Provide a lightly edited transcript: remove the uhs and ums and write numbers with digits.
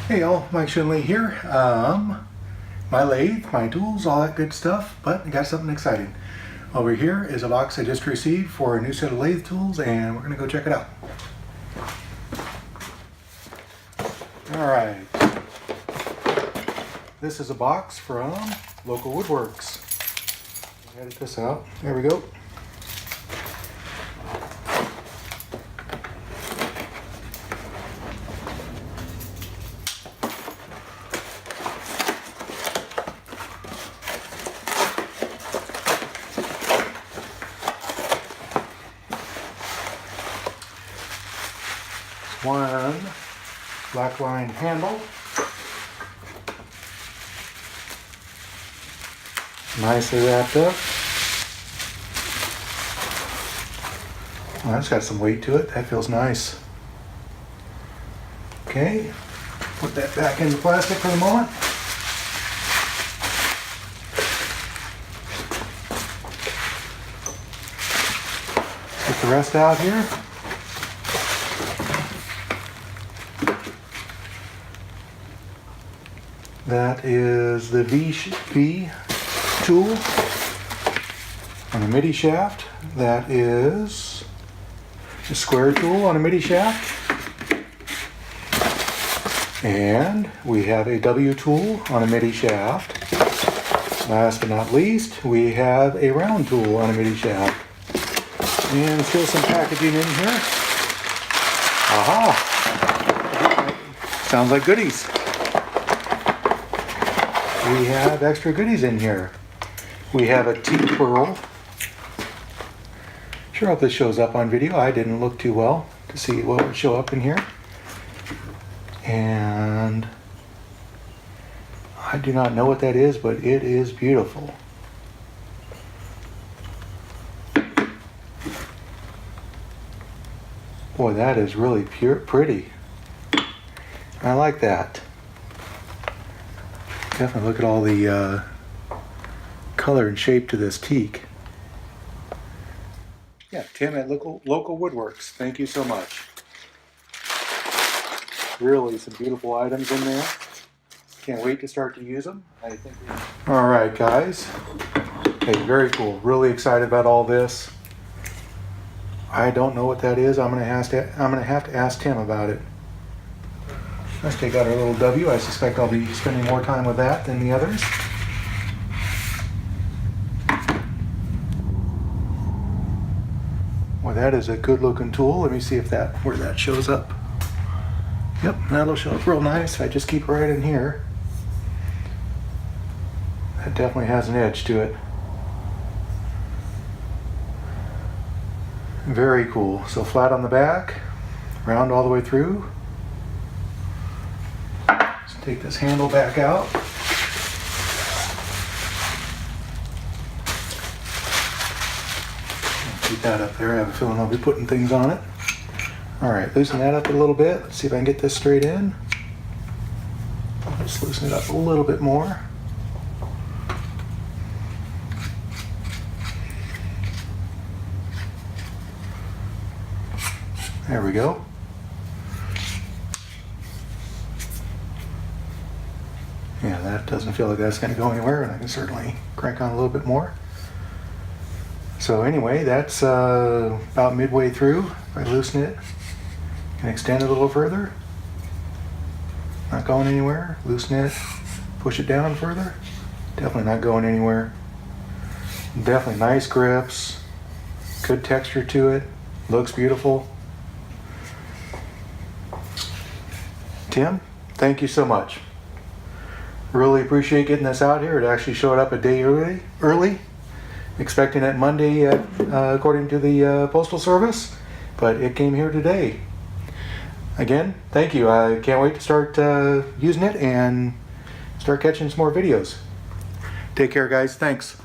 Hey y'all, Mike Shinley here. My lathe, my tools, all that good stuff, but I got something exciting. Over here is a box I just received for a new set of lathe tools, and we're gonna go check it out. Alright. This is a box from Local Woodworks. Edit this out. There we go. One Blackline handle, nicely wrapped up. Well, that's got some weight to it. That feels nice. Okay, put that back into plastic for the moment. Get the rest out here. That is the V tool on a MIDI shaft. That is the square tool on a MIDI shaft. And we have a W tool on a MIDI shaft. Last but not least, we have a round tool on a MIDI shaft. And still some packaging in here. Aha! Sounds like goodies. We have extra goodies in here. We have a Teak Burl. Sure hope this shows up on video. I didn't look too well to see what would show up in here. And I do not know what that is, but it is beautiful. Boy, that is really pretty. I like that. Definitely look at all the color and shape to this teak. Yeah, Tim at Local Woodworks. Thank you so much. Really some beautiful items in there. Can't wait to start to use them. I think. All right, guys. Hey, very cool. Really excited about all this. I don't know what that is. I'm gonna have to ask Tim about it. Let's take out our little W. I suspect I'll be spending more time with that than the others. Well, that is a good looking tool. Let me see if where that shows up. Yep, that'll show up real nice. I just keep it right in here. That definitely has an edge to it. Very cool. So flat on the back, round all the way through. Take this handle back out. Keep that up there. I have a feeling I'll be putting things on it. All right, loosen that up a little bit. Let's see if I can get this straight in. I'll just loosen it up a little bit more. There we go. Yeah, that doesn't feel like that's going to go anywhere, and I can certainly crank on a little bit more. So anyway, that's about midway through. If I loosen it and extend it a little further, not going anywhere. Loosen it, push it down further, definitely not going anywhere. Definitely nice grips, good texture to it, looks beautiful. Tim, thank you so much. Really appreciate getting this out here. It actually showed up a day early. Expecting it Monday according to the Postal Service, but it came here today. Again, thank you. I can't wait to start using it and start catching some more videos. Take care, guys. Thanks.